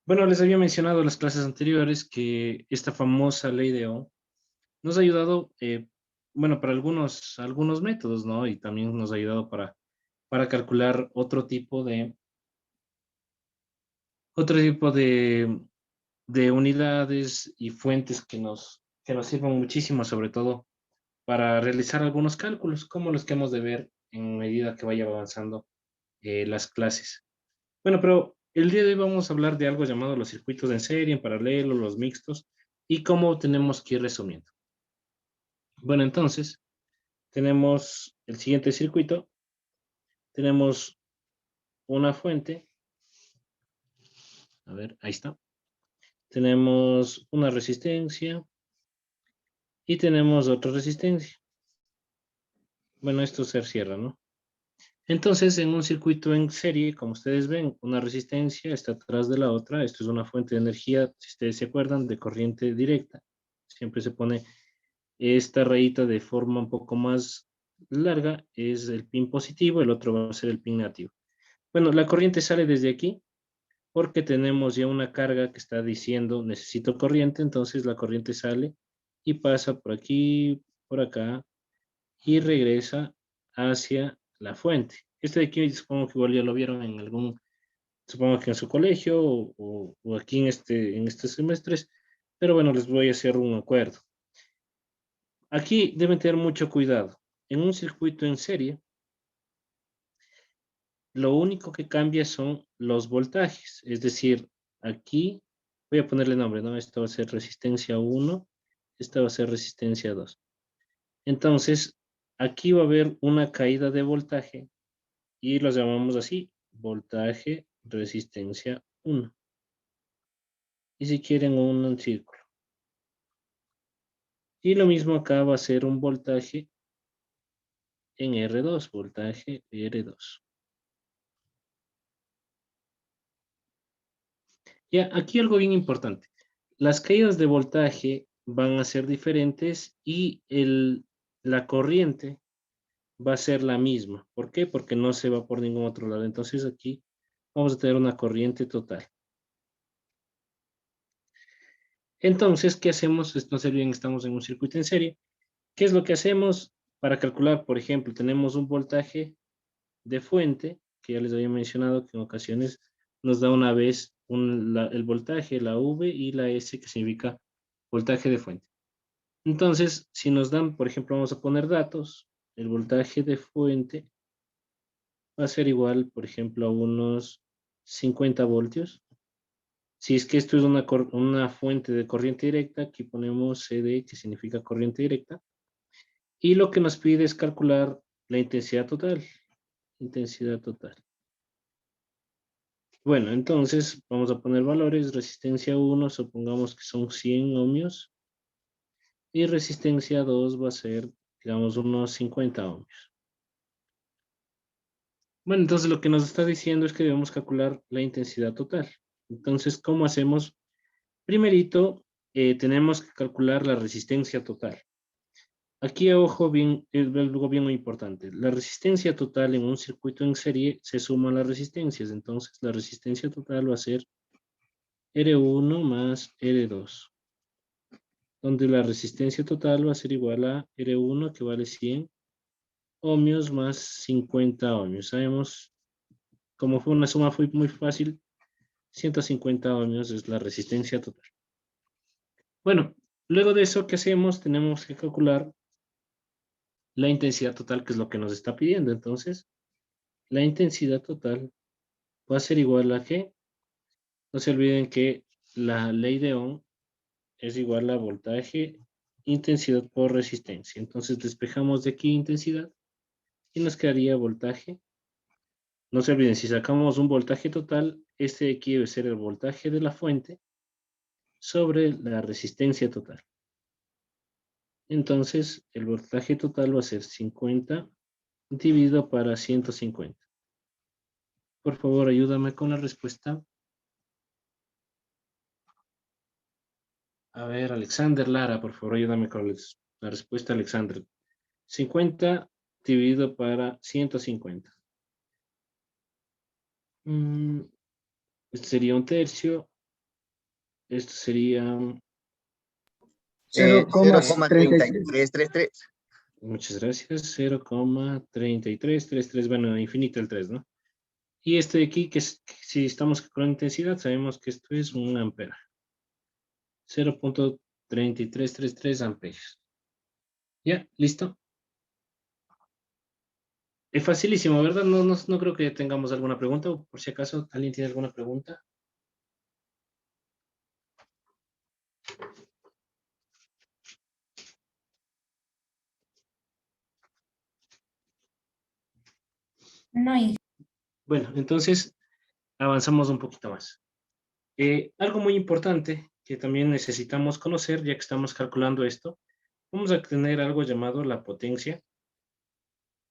Bueno, les había mencionado en las clases anteriores que esta famosa ley de Ohm nos ha ayudado, bueno, para algunos métodos, ¿no? Y también nos ha ayudado para calcular otro tipo de unidades y fuentes que nos sirven muchísimo, sobre todo para realizar algunos cálculos, como los que hemos de ver en medida que vaya avanzando las clases. Bueno, pero el día de hoy vamos a hablar de algo llamado los circuitos en serie, en paralelo, los mixtos y cómo tenemos que ir resumiendo. Bueno, entonces tenemos el siguiente circuito, tenemos una fuente, a ver, ahí está, tenemos una resistencia y tenemos otra resistencia. Bueno, esto se cierra, ¿no? Entonces, en un circuito en serie, como ustedes ven, una resistencia está atrás de la otra. Esto es una fuente de energía, si ustedes se acuerdan, de corriente directa. Siempre se pone esta rayita de forma un poco más larga, es el pin positivo, el otro va a ser el pin negativo. Bueno, la corriente sale desde aquí porque tenemos ya una carga que está diciendo necesito corriente, entonces la corriente sale y pasa por aquí, por acá y regresa hacia la fuente. Este de aquí supongo que igual ya lo vieron en supongo que en su colegio o aquí en estos semestres, pero bueno, les voy a hacer un acuerdo. Aquí deben tener mucho cuidado. En un circuito en serie, lo único que cambia son los voltajes. Es decir, aquí voy a ponerle nombre, ¿no? Esta va a ser resistencia 1, esta va a ser resistencia 2. Entonces, aquí va a haber una caída de voltaje y los llamamos así, voltaje, resistencia 1. Y si quieren un círculo. Y lo mismo acá va a ser un voltaje en R2, voltaje R2. Ya, aquí algo bien importante. Las caídas de voltaje van a ser diferentes y la corriente va a ser la misma. ¿Por qué? Porque no se va por ningún otro lado. Entonces aquí vamos a tener una corriente total. Entonces, ¿qué hacemos? No sé bien, estamos en un circuito en serie. ¿Qué es lo que hacemos para calcular? Por ejemplo, tenemos un voltaje de fuente, que ya les había mencionado que en ocasiones nos da una vez el voltaje, la V y la S, que significa voltaje de fuente. Entonces, si nos dan, por ejemplo, vamos a poner datos, el voltaje de fuente va a ser igual, por ejemplo, a unos 50 voltios. Si es que esto es una fuente de corriente directa, aquí ponemos CD, que significa corriente directa. Y lo que nos pide es calcular la intensidad total. Intensidad total. Bueno, entonces vamos a poner valores. Resistencia 1, supongamos que son 100 ohmios. Y resistencia 2 va a ser, digamos, unos 50 ohmios. Bueno, entonces lo que nos está diciendo es que debemos calcular la intensidad total. Entonces, ¿cómo hacemos? Primerito, tenemos que calcular la resistencia total. Aquí, ojo, bien, es algo bien muy importante. La resistencia total en un circuito en serie se suma a las resistencias. Entonces, la resistencia total va a ser R1 más R2, donde la resistencia total va a ser igual a R1, que vale 100 ohmios más 50 ohmios. Sabemos, como fue una suma fue muy fácil, 150 ohmios es la resistencia total. Bueno, luego de eso, ¿qué hacemos? Tenemos que calcular la intensidad total, que es lo que nos está pidiendo. Entonces, la intensidad total va a ser igual a que, no se olviden que la ley de Ohm es igual a voltaje, intensidad por resistencia. Entonces, despejamos de aquí intensidad y nos quedaría voltaje. No se olviden, si sacamos un voltaje total, este de aquí debe ser el voltaje de la fuente sobre la resistencia total. Entonces, el voltaje total va a ser 50 dividido para 150. Por favor, ayúdame con la respuesta. A ver, Alexander Lara, por favor, ayúdame con la respuesta, Alexander. 50 dividido para 150. Este sería un tercio. Esto sería, 0,33. 0,3333. muchas gracias, 0,3333, bueno, infinito el 3, ¿no? Y este de aquí, que si estamos con intensidad, sabemos que esto es un ampere. 0,3333 amperes. Ya, listo. Es facilísimo, ¿verdad? No creo que tengamos alguna pregunta, o por si acaso alguien tiene alguna pregunta. No hay. Bueno, entonces avanzamos un poquito más. Algo muy importante que también necesitamos conocer, ya que estamos calculando esto, vamos a tener algo llamado la potencia.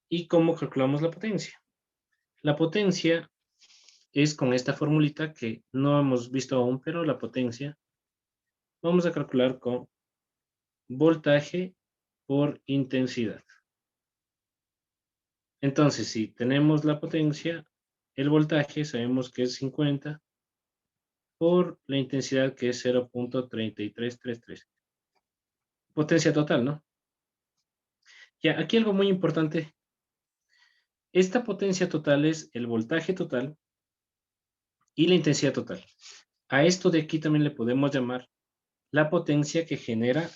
¿Y cómo calculamos la potencia? La potencia es con esta formulita que no hemos visto aún, pero la potencia vamos a calcular con voltaje por intensidad. Entonces, si tenemos la potencia, el voltaje sabemos que es 50 por la intensidad, que es 0,3333. Potencia total, ¿no? Ya, aquí algo muy importante. Esta potencia total es el voltaje total y la intensidad total. A esto de aquí también le podemos llamar la potencia que genera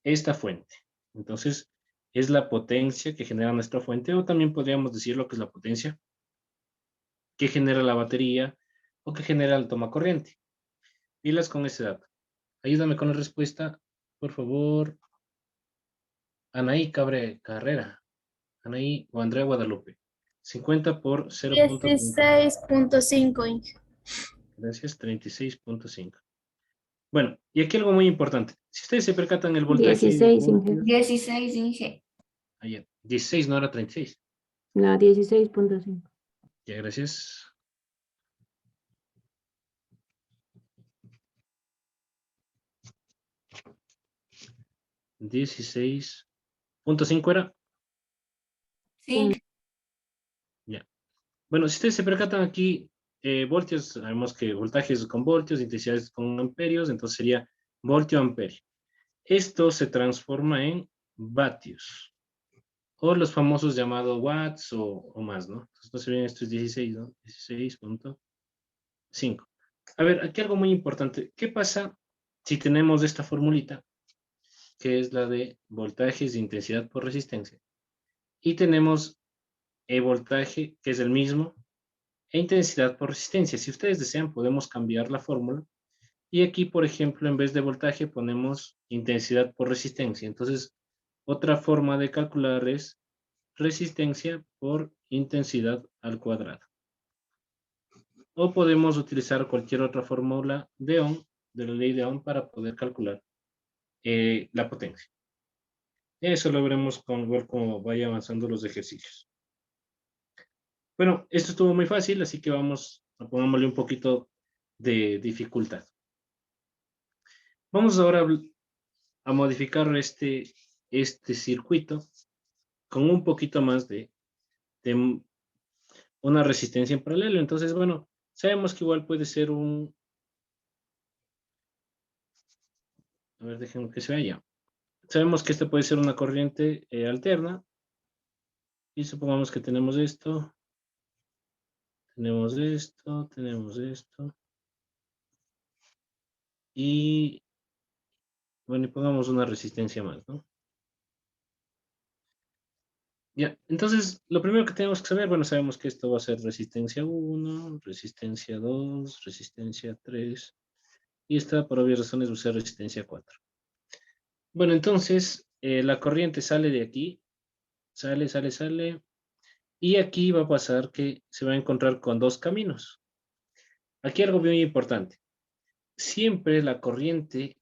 esta fuente. Entonces, es la potencia que genera nuestra fuente, o también podríamos decir lo que es la potencia que genera la batería o que genera el toma corriente. Pilas con ese dato. Ayúdame con la respuesta, por favor. Anaí Carrera. Anaí o Andrea Guadalupe. 50 por 0.30. 16.5, Inge. Gracias, 36.5. Bueno, y aquí algo muy importante. Si ustedes se percatan, el voltaje 16, Inge. 16, Inge. ayer, 16 no era 36. No, 16.5. Ya, gracias. ¿16.5 era? Sí. Ya. Bueno, si ustedes se percatan aquí, voltios, sabemos que voltaje es con voltios, intensidad es con amperios, entonces sería voltio amperio. Esto se transforma en vatios, o los famosos llamados watts o más, ¿no? Entonces, no se ven, esto es 16, ¿no? 16.5. A ver, aquí algo muy importante. ¿Qué pasa si tenemos esta formulita, que es la de voltajes de intensidad por resistencia? Y tenemos el voltaje, que es el mismo, e intensidad por resistencia. Si ustedes desean, podemos cambiar la fórmula. Y aquí, por ejemplo, en vez de voltaje, ponemos intensidad por resistencia. Entonces, otra forma de calcular es resistencia por intensidad al cuadrado. O podemos utilizar cualquier otra fórmula de Ohm, de la ley de Ohm, para poder calcular la potencia. Eso lo veremos con ver cómo vaya avanzando los ejercicios. Bueno, esto estuvo muy fácil, así que vamos a pongámosle un poquito de dificultad. Vamos ahora a modificar este circuito con un poquito más de una resistencia en paralelo. Entonces, bueno, sabemos que igual puede ser a ver, déjenme que se vaya. Sabemos que esta puede ser una corriente alterna. Y supongamos que tenemos esto, tenemos esto, tenemos esto. Y, bueno, y pongamos una resistencia más, ¿no? Ya, entonces, lo primero que tenemos que saber, bueno, sabemos que esto va a ser resistencia 1, resistencia 2, resistencia 3, y esta, por obvias razones, va a ser resistencia 4. Bueno, entonces, la corriente sale de aquí, sale, y aquí va a pasar que se va a encontrar con dos caminos. Aquí algo muy importante. Siempre la corriente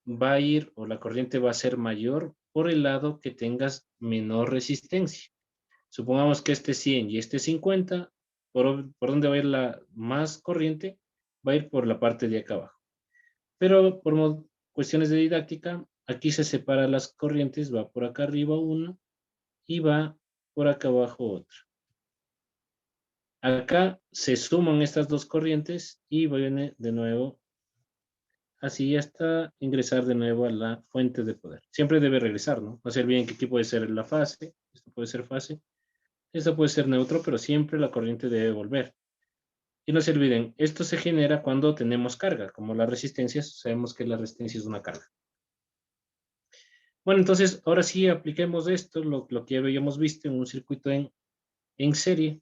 va a ir, o la corriente va a ser mayor por el lado que tengas menor resistencia. Supongamos que este 100 y este 50, ¿por dónde va a ir la más corriente? Va a ir por la parte de acá abajo. Pero por cuestiones de didáctica, aquí se separan las corrientes, va por acá arriba uno y va por acá abajo otro. Acá se suman estas dos corrientes y viene de nuevo así hasta ingresar de nuevo a la fuente de poder. Siempre debe regresar, ¿no? No se olviden que aquí puede ser la fase, esto puede ser fase, esto puede ser neutro, pero siempre la corriente debe volver. Y no se olviden, esto se genera cuando tenemos carga, como las resistencias, sabemos que la resistencia es una carga. Bueno, entonces, ahora sí apliquemos esto, lo que ya habíamos visto en un circuito en serie.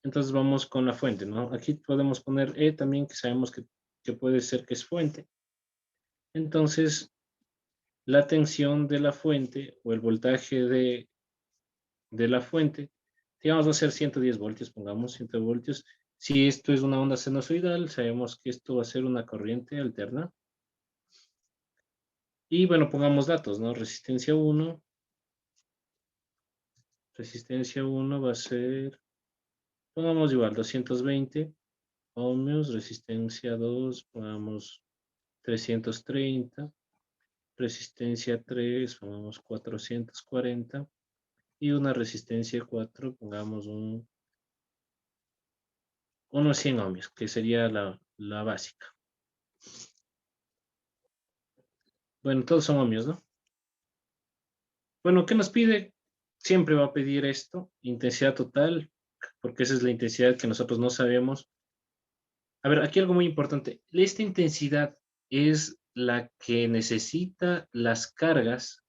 Entonces vamos con la fuente, ¿no? Aquí podemos poner E también, que sabemos que puede ser que es fuente. Entonces, la tensión de la fuente o el voltaje de la fuente, digamos, va a ser 110 voltios, pongamos 100 voltios. Si esto es una onda sinusoidal, sabemos que esto va a ser una corriente alterna. Y bueno, pongamos datos, ¿no? Resistencia 1 va a ser, pongamos igual, 220 ohmios, resistencia 2, pongamos 330, resistencia 3, pongamos 440, y una resistencia 4, pongamos unos 100 ohmios, que sería la básica. Bueno, todos son ohmios, ¿no? Bueno, ¿qué nos pide? Siempre va a pedir esto, intensidad total, porque esa es la intensidad que nosotros no sabemos. A ver, aquí algo muy importante. Esta intensidad es la que necesita las cargas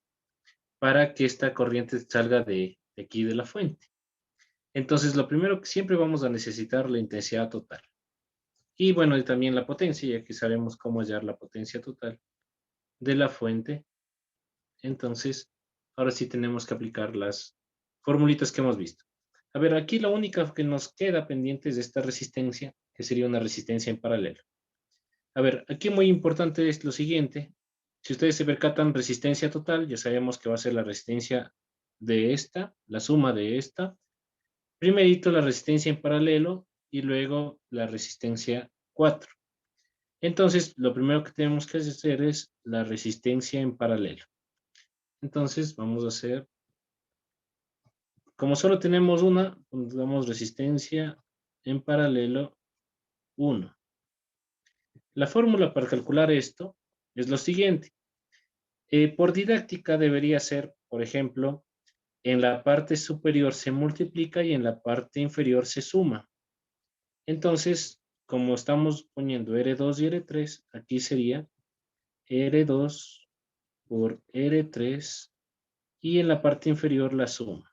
para que esta corriente salga de aquí de la fuente. Entonces, lo primero que siempre vamos a necesitar la intensidad total. Y bueno, y también la potencia, ya que sabemos cómo hallar la potencia total de la fuente. Entonces, ahora sí tenemos que aplicar las formulitas que hemos visto. A ver, aquí la única que nos queda pendiente es esta resistencia, que sería una resistencia en paralelo. A ver, aquí muy importante es lo siguiente. Si ustedes se percatan, resistencia total, ya sabemos que va a ser la resistencia de esta, la suma de esta. Primerito la resistencia en paralelo y luego la resistencia 4. Entonces, lo primero que tenemos que hacer es la resistencia en paralelo. Entonces, vamos a hacer, como solo tenemos una, damos resistencia en paralelo 1. La fórmula para calcular esto es lo siguiente. Por didáctica debería ser, por ejemplo, en la parte superior se multiplica y en la parte inferior se suma. Entonces, como estamos poniendo R2 y R3, aquí sería R2 por R3 y en la parte inferior la suma.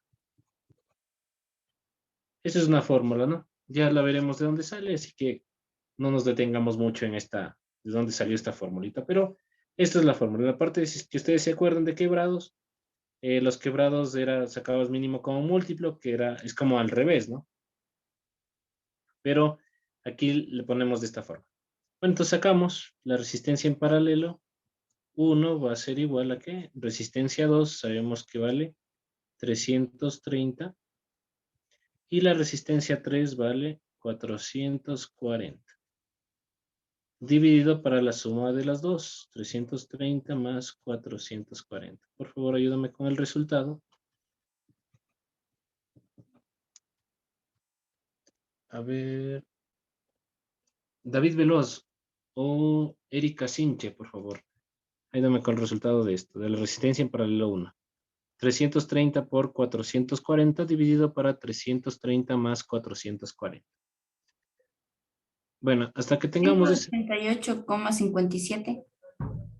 Esa es una fórmula, ¿no? Ya la veremos de dónde sale, así que no nos detengamos mucho en esta, de dónde salió esta formulita, pero esta es la fórmula. La parte de que ustedes se acuerdan de quebrados, los quebrados sacabas mínimo como múltiplo, es como al revés, ¿no? Pero aquí le ponemos de esta forma. Bueno, entonces sacamos la resistencia en paralelo. 1 va a ser igual a ¿qué? Resistencia 2, sabemos que vale 330. Y la resistencia 3 vale 440. Dividido para la suma de las dos, 330 más 440. Por favor, ayúdame con el resultado. A ver. David Veloz o Erika Sinche, por favor. Ayúdame con el resultado de esto, de la resistencia en paralelo 1. 330 por 440 dividido para 330 más 440. Bueno, hasta que tengamos ese. 188,57.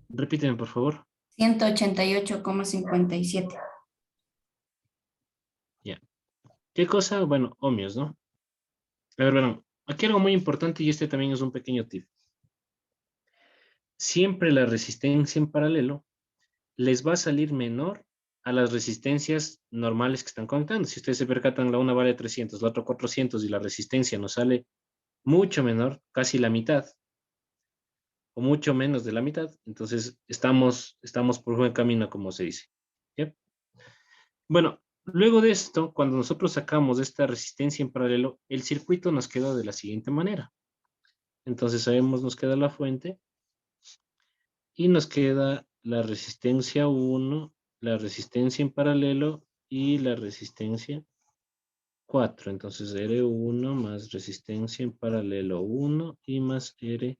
Repíteme, por favor. 188,57. Ya. ¿Qué cosa? Bueno, ohmios, ¿no? A ver, bueno, aquí algo muy importante y este también es un pequeño tip. Siempre la resistencia en paralelo les va a salir menor a las resistencias normales que están conectando. Si ustedes se percatan, la una vale 300, la otra 400 y la resistencia nos sale mucho menor, casi la mitad, o mucho menos de la mitad, entonces estamos por buen camino, como se dice. ¿Sí? Bueno, luego de esto, cuando nosotros sacamos esta resistencia en paralelo, el circuito nos queda de la siguiente manera. Entonces sabemos, nos queda la fuente y nos queda la resistencia 1, la resistencia en paralelo y la resistencia 4. Entonces R1 más resistencia en paralelo 1 y más R4.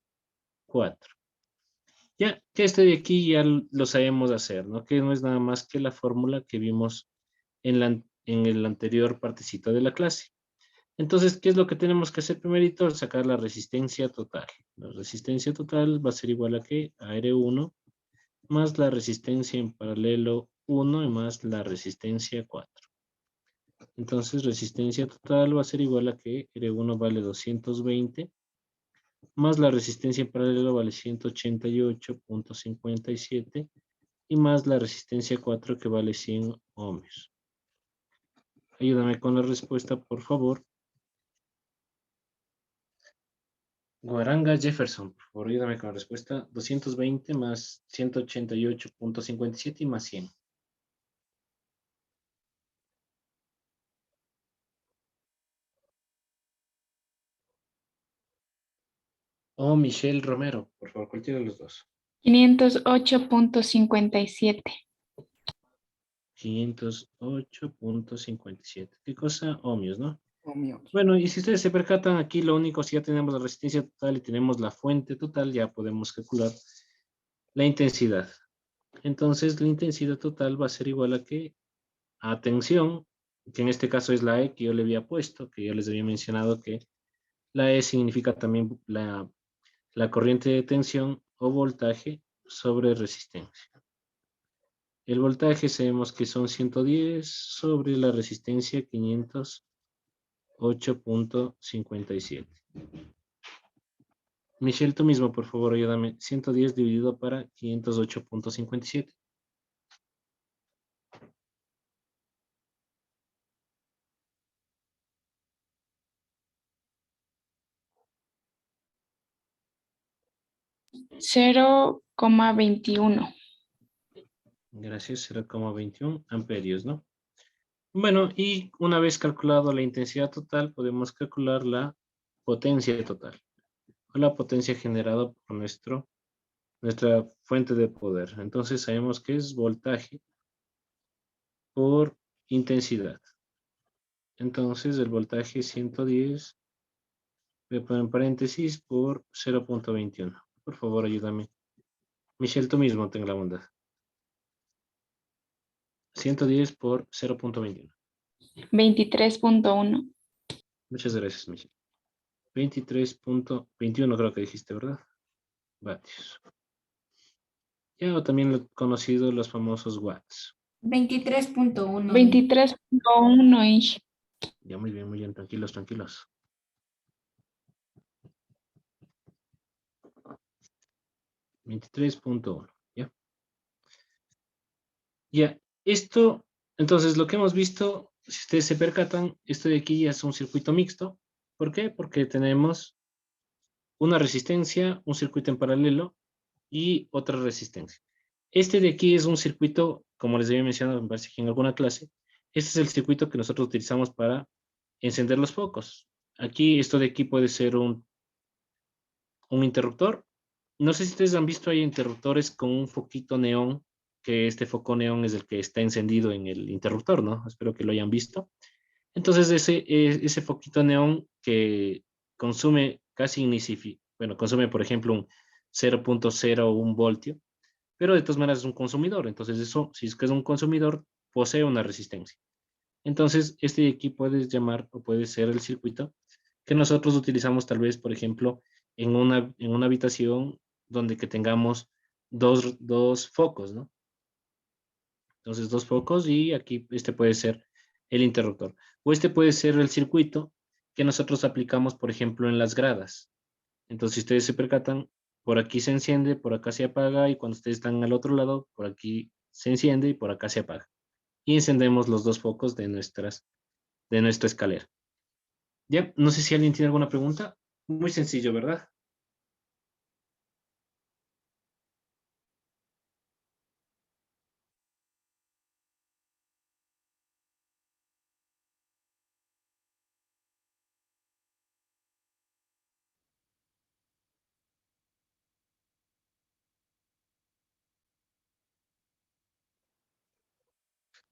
Ya que este de aquí ya lo sabemos hacer, ¿no? Que no es nada más que la fórmula que vimos en el anterior partecito de la clase. Entonces, ¿qué es lo que tenemos que hacer primerito? Sacar la resistencia total. La resistencia total va a ser igual a ¿qué? A R1 más la resistencia en paralelo 1 y más la resistencia 4. Entonces, resistencia total va a ser igual a que R1 vale 220 más la resistencia en paralelo vale 188.57 y más la resistencia 4 que vale 100 ohms. Ayúdame con la respuesta, por favor. Guaranga Jefferson, por favor, ayúdame con la respuesta. 220 más 188.57 y más 100. O Michelle Romero, por favor, cualquiera de los dos. 508.57. 508.57. ¿Qué cosa? Ohmios, ¿no? Ohmios. Bueno, y si ustedes se percatan, aquí lo único, si ya tenemos la resistencia total y tenemos la fuente total, ya podemos calcular la intensidad. Entonces, la intensidad total va a ser igual a que a tensión, que en este caso es la E que yo le había puesto, que yo les había mencionado que la E significa también la corriente de tensión o voltaje sobre resistencia. El voltaje sabemos que son 110 sobre la resistencia 508.57. Michelle, tú mismo, por favor, ayúdame. 110 dividido para 508.57. Cero coma 21. Gracias, 0,21 amperios, ¿no? Bueno, y una vez calculado la intensidad total, podemos calcular la potencia total, o la potencia generada por nuestra fuente de poder. Entonces sabemos que es voltaje por intensidad. Entonces el voltaje 110, voy a poner en paréntesis, por 0.21. Por favor, ayúdame. Michelle, tú mismo, ten la bondad. 110 por 0.21. 23.1. Muchas gracias, Michelle. 23.21 creo que dijiste, ¿verdad? Vatios. Ya, o también lo conocido los famosos watts. 23.1. 23.1 inch. Ya, muy bien, tranquilos, tranquilos. $23.1, ¿ya? Ya, esto, entonces lo que hemos visto, si ustedes se percatan, esto de aquí ya es un circuito mixto. ¿Por qué? Porque tenemos una resistencia, un circuito en paralelo y otra resistencia. Este de aquí es un circuito, como les había mencionado, me parece que en alguna clase, este es el circuito que nosotros utilizamos para encender los focos. Aquí, esto de aquí puede ser un interruptor. No sé si ustedes han visto, hay interruptores con un foquito neón, que este foco neón es el que está encendido en el interruptor, ¿no? Espero que lo hayan visto. Entonces, ese foquito neón que consume casi bueno, consume, por ejemplo, un 0.01 voltio, pero de todas maneras es un consumidor. Entonces, eso, si es que es un consumidor, posee una resistencia. Entonces, este de aquí puedes llamar o puede ser el circuito que nosotros utilizamos tal vez, por ejemplo, en una habitación donde que tengamos dos focos, ¿no? Entonces, dos focos y aquí este puede ser el interruptor. O este puede ser el circuito que nosotros aplicamos, por ejemplo, en las gradas. Entonces, si ustedes se percatan, por aquí se enciende, por acá se apaga y cuando ustedes están al otro lado, por aquí se enciende y por acá se apaga. Y encendemos los dos focos de nuestra escalera. Ya, no sé si alguien tiene alguna pregunta. Muy sencillo, ¿verdad?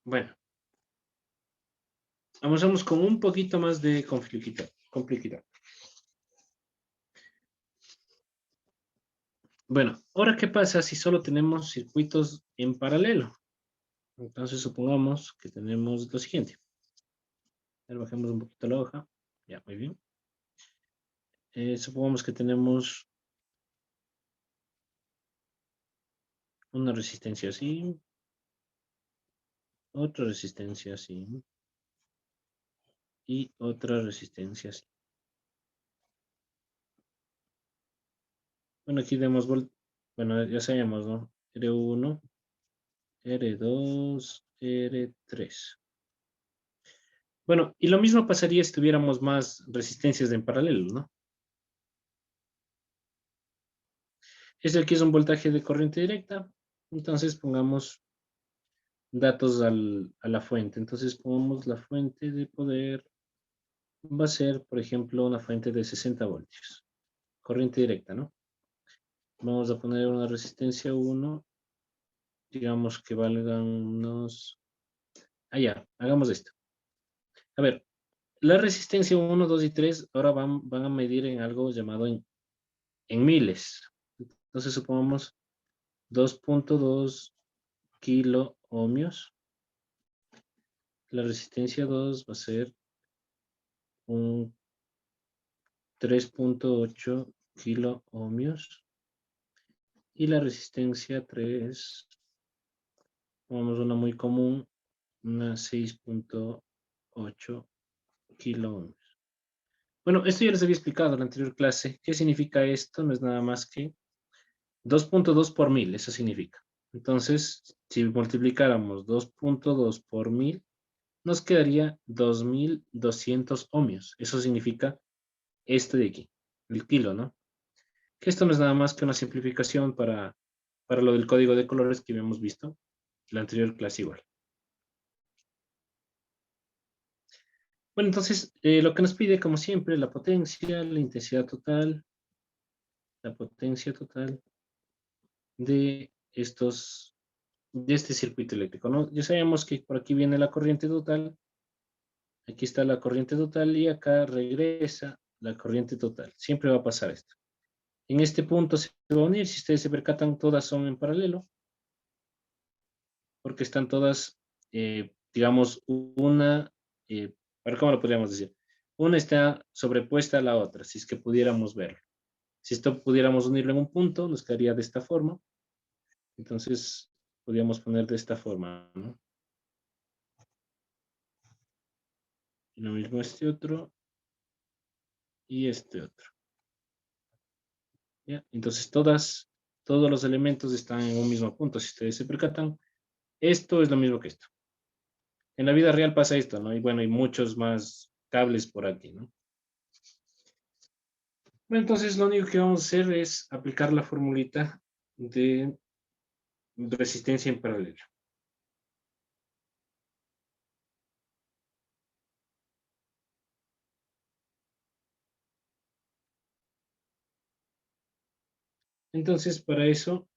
Bueno, avanzamos con un poquito más de complejidad. Bueno, ahora, ¿qué pasa si solo tenemos circuitos en paralelo? Entonces, supongamos que tenemos lo siguiente. A ver, bajemos un poquito la hoja. Ya, muy bien. Supongamos que tenemos una resistencia así, otra resistencia así, y otra resistencia así. Bueno, aquí demos bueno, ya sabemos, ¿no? R1, R2, R3. Bueno, y lo mismo pasaría si tuviéramos más resistencias en paralelo, ¿no? Este aquí es un voltaje de corriente directa. Entonces pongamos datos a la fuente. Entonces pongamos la fuente de poder. Va a ser, por ejemplo, una fuente de 60 voltios. Corriente directa, ¿no? Vamos a poner una resistencia 1. Digamos que valgan unos... Ah, ya, hagamos esto. A ver, la resistencia 1, 2 y 3 ahora van a medir en algo llamado en miles. Entonces supongamos 2.2 kilo ohmios. La resistencia 2 va a ser un 3.8 kilo ohmios. Y la resistencia 3, vamos una muy común, una 6.8 kilo ohmios. Bueno, esto ya les había explicado en la anterior clase. ¿Qué significa esto? No es nada más que 2.2 por 1000, eso significa. Entonces, si multiplicáramos 2.2 por 1000, nos quedaría 2200 ohmios. Eso significa esto de aquí, el kilo, ¿no? Que esto no es nada más que una simplificación para lo del código de colores que habíamos visto en la anterior clase igual. Bueno, entonces, lo que nos pide, como siempre, la potencia, la intensidad total, la potencia total de este circuito eléctrico, ¿no? Ya sabemos que por aquí viene la corriente total, aquí está la corriente total y acá regresa la corriente total. Siempre va a pasar esto. En este punto se va a unir, si ustedes se percatan, todas son en paralelo, porque están todas, digamos, una, a ver, ¿cómo lo podríamos decir? Una está sobrepuesta a la otra, si es que pudiéramos verlo. Si esto pudiéramos unirlo en un punto, nos quedaría de esta forma. Entonces, podríamos poner de esta forma, ¿no? Y lo mismo este otro y este otro. ¿Ya? Entonces, todos los elementos están en un mismo punto. Si ustedes se percatan, esto es lo mismo que esto. En la vida real pasa esto, ¿no? Y bueno, hay muchos más cables por aquí, ¿no? Bueno, entonces lo único que vamos a hacer es aplicar la formulita de resistencia en paralelo. Entonces, para eso,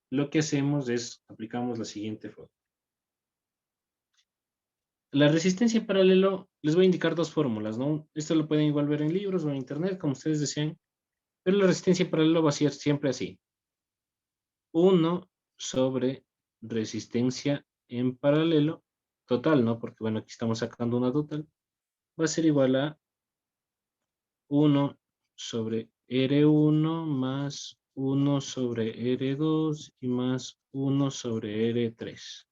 lo que hacemos es, aplicamos la siguiente fórmula. La resistencia en paralelo, les voy a indicar dos fórmulas, ¿no? Esto lo pueden igual ver en libros o en internet, como ustedes deseen, pero la resistencia en paralelo va a ser siempre así. 1 sobre resistencia en paralelo, total, ¿no? Porque, bueno, aquí estamos sacando una total, va a ser igual a 1 sobre R1 más 1 sobre R2 y más 1 sobre R3.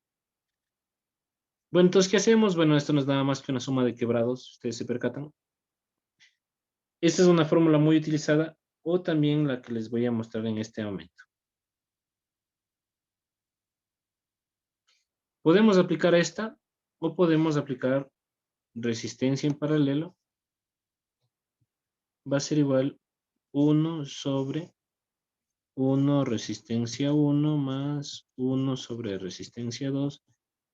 Bueno, entonces, ¿qué hacemos? Bueno, esto no es nada más que una suma de quebrados, ustedes se percatan. Esta es una fórmula muy utilizada o también la que les voy a mostrar en este momento. Podemos aplicar esta o podemos aplicar resistencia en paralelo. Va a ser igual 1 sobre 1 resistencia 1 más 1 sobre resistencia 2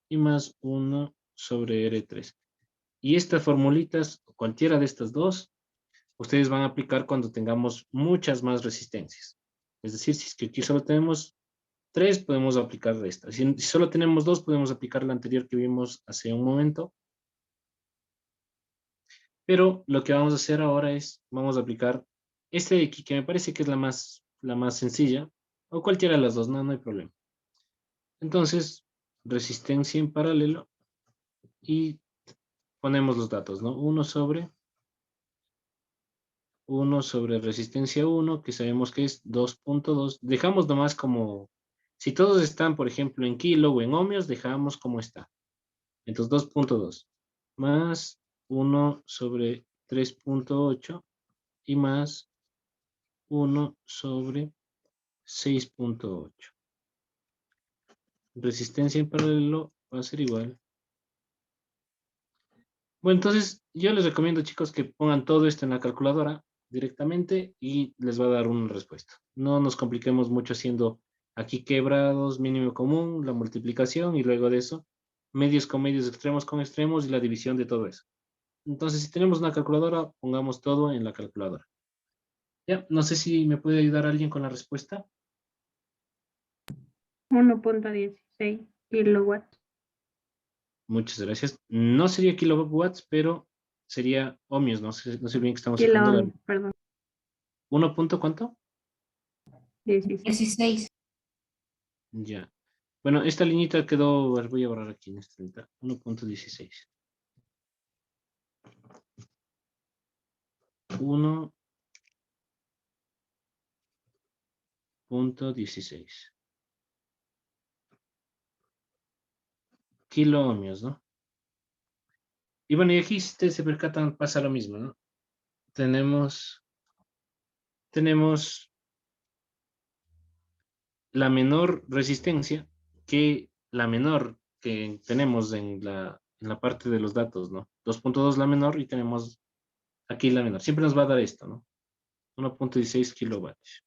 y más 1 sobre R3. Y estas formulitas, cualquiera de estas dos, ustedes van a aplicar cuando tengamos muchas más resistencias. Es decir, si es que aquí solo tenemos 3, podemos aplicar esta. Si solo tenemos 2, podemos aplicar la anterior que vimos hace un momento. Pero lo que vamos a hacer ahora es, vamos a aplicar este de aquí, que me parece que es la más sencilla. O cualquiera de las dos, no hay problema. Entonces, resistencia en paralelo y ponemos los datos, ¿no? 1 sobre resistencia 1, que sabemos que es 2.2. Dejamos nomás como, si todos están, por ejemplo, en kilo o en ohmios, dejamos como está. Entonces, 2.2 más 1 sobre 3.8 y más 1 sobre 6.8. Resistencia en paralelo va a ser igual. Bueno, entonces yo les recomiendo, chicos, que pongan todo esto en la calculadora directamente y les va a dar una respuesta. No nos compliquemos mucho haciendo aquí quebrados, mínimo común, la multiplicación y luego de eso, medios con medios, extremos con extremos y la división de todo eso. Entonces, si tenemos una calculadora, pongamos todo en la calculadora. Ya, no sé si me puede ayudar alguien con la respuesta. 1.16 kilowatts. Muchas gracias. No sería kilowatts, pero sería ohmios, no sé bien que estamos sacando Kiloohmios, perdón. 1 punto, ¿cuánto? 16. 16. Ya. Bueno, esta liñita quedó, a ver, voy a borrar aquí en esta liñita, 1.16. 1.16. Kilo ohmios, ¿no? Y bueno, y aquí si ustedes se percatan, pasa lo mismo, ¿no? Tenemos la menor resistencia que la menor que tenemos en la parte de los datos, ¿no? 2.2 la menor y tenemos aquí la menor. Siempre nos va a dar esto, ¿no? 1.16 kilovatios.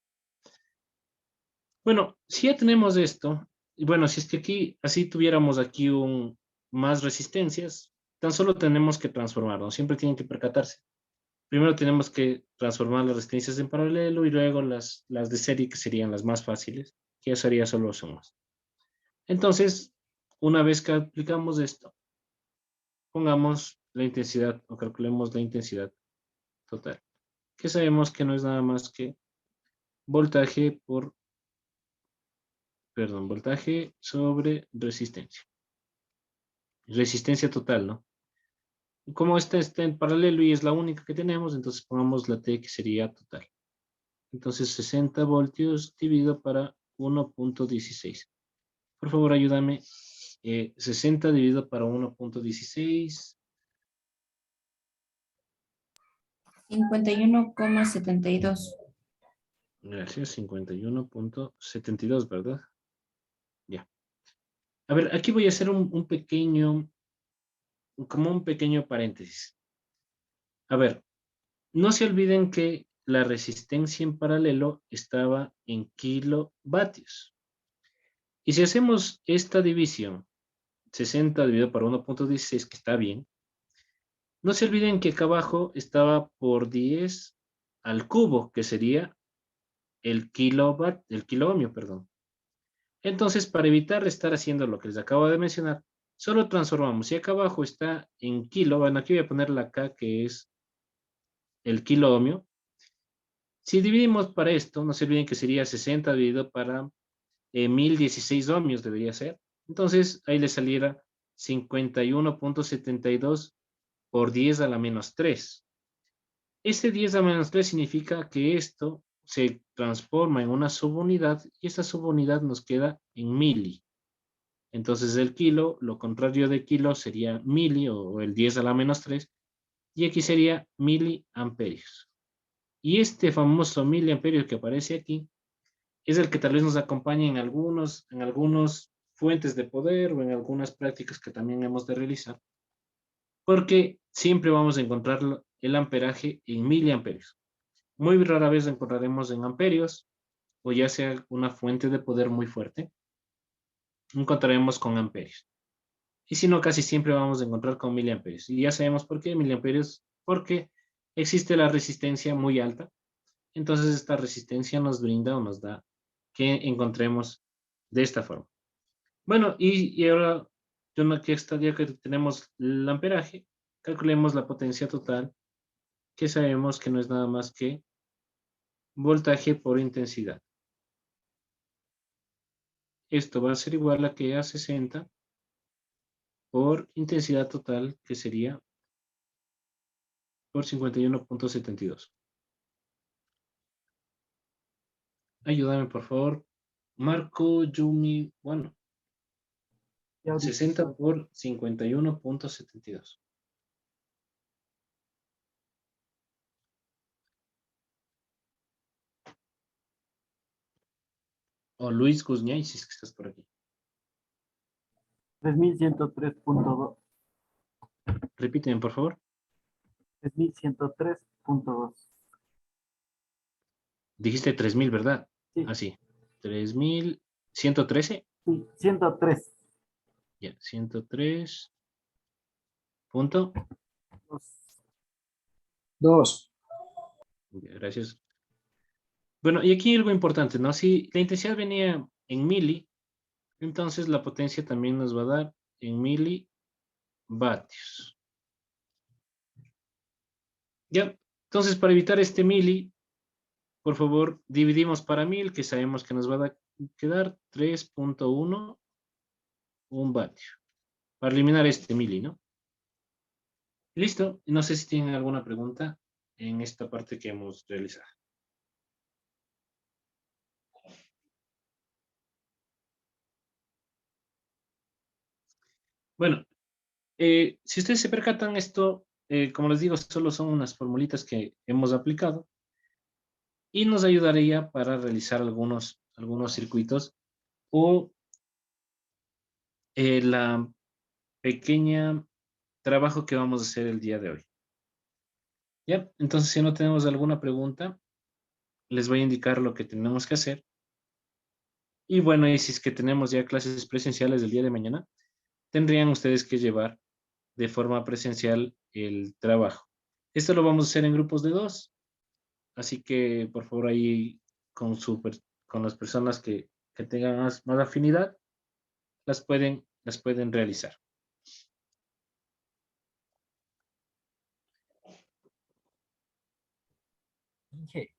Bueno, si ya tenemos esto, y bueno, si es que aquí, así tuviéramos aquí más resistencias, tan solo tenemos que transformarlo. Siempre tienen que percatarse. Primero tenemos que transformar las resistencias en paralelo y luego las de serie, que serían las más fáciles, que ya sería solo sumas. Entonces, una vez que aplicamos esto, pongamos la intensidad o calculemos la intensidad total, que sabemos que no es nada más que voltaje voltaje sobre resistencia. Resistencia total, ¿no? Como esta está en paralelo y es la única que tenemos, entonces pongamos la T, que sería total. Entonces 60 voltios dividido para 1.16. Por favor, ayúdame. 60 dividido para 1.16. 51,72. Gracias, 51.72, ¿verdad? Ya. A ver, aquí voy a hacer un pequeño paréntesis. A ver, no se olviden que la resistencia en paralelo estaba en kilovatios. Y si hacemos esta división, 60 dividido por 1.16, que está bien, no se olviden que acá abajo estaba por 10 al cubo, que sería el kiloohmio, perdón. Entonces, para evitar estar haciendo lo que les acabo de mencionar, solo transformamos. Si acá abajo está en kilo, bueno, aquí voy a poner la K, que es el kiloohmio. Si dividimos para esto, no se olviden que sería 60 dividido para 1016 ohmios, debería ser. Entonces, ahí le saliera 51.72 por 10 a la menos 3. Ese 10 a la menos 3 significa que esto se transforma en una subunidad y esta subunidad nos queda en mili. Entonces el kilo, lo contrario de kilo sería mili o el 10 a la menos 3 y aquí sería miliamperios. Y este famoso miliamperio que aparece aquí es el que tal vez nos acompañe en algunos fuentes de poder o en algunas prácticas que también hemos de realizar, porque siempre vamos a encontrar el amperaje en miliamperios. Muy rara vez lo encontraremos en amperios o ya sea una fuente de poder muy fuerte, encontraremos con amperios. Y si no, casi siempre vamos a encontrar con miliamperios. Y ya sabemos por qué miliamperios, porque existe la resistencia muy alta. Entonces esta resistencia nos brinda o nos da que encontremos de esta forma. Bueno, y ahora, ya que tenemos el amperaje, calculemos la potencia total, que sabemos que no es nada más que voltaje por intensidad. esto va a ser igual a que a 60 por intensidad total, que sería por 51.72. Ayúdame, por favor. Marco, Yumi, bueno, Ya ahorita. 60 por 51.72. O Luis Guzñay, si es que estás por aquí. 3103.2. Repíteme, por favor. 3103.2. Dijiste 3000, ¿verdad? Sí. Así. 3113. Sí, 103. Ya, 103. Punto. 2. Gracias. Bueno, y aquí algo importante, ¿no? Si la intensidad venía en mili, entonces la potencia también nos va a dar en milivatios. Ya, entonces para evitar este mili, por favor, dividimos para 1000, que sabemos que nos va a quedar 3.1 un vatio. Para eliminar este mili, ¿no? Listo. No sé si tienen alguna pregunta en esta parte que hemos realizado. Bueno, si ustedes se percatan, esto, como les digo, solo son unas formulitas que hemos aplicado y nos ayudaría para realizar algunos circuitos o la pequeña trabajo que vamos a hacer el día de hoy. Ya, entonces si no tenemos alguna pregunta, les voy a indicar lo que tenemos que hacer. Y bueno, y si es que tenemos ya clases presenciales del día de mañana, tendrían ustedes que llevar de forma presencial el trabajo. Esto lo vamos a hacer en grupos de 2, así que por favor ahí con las personas que tengan más afinidad, las pueden realizar. Inge,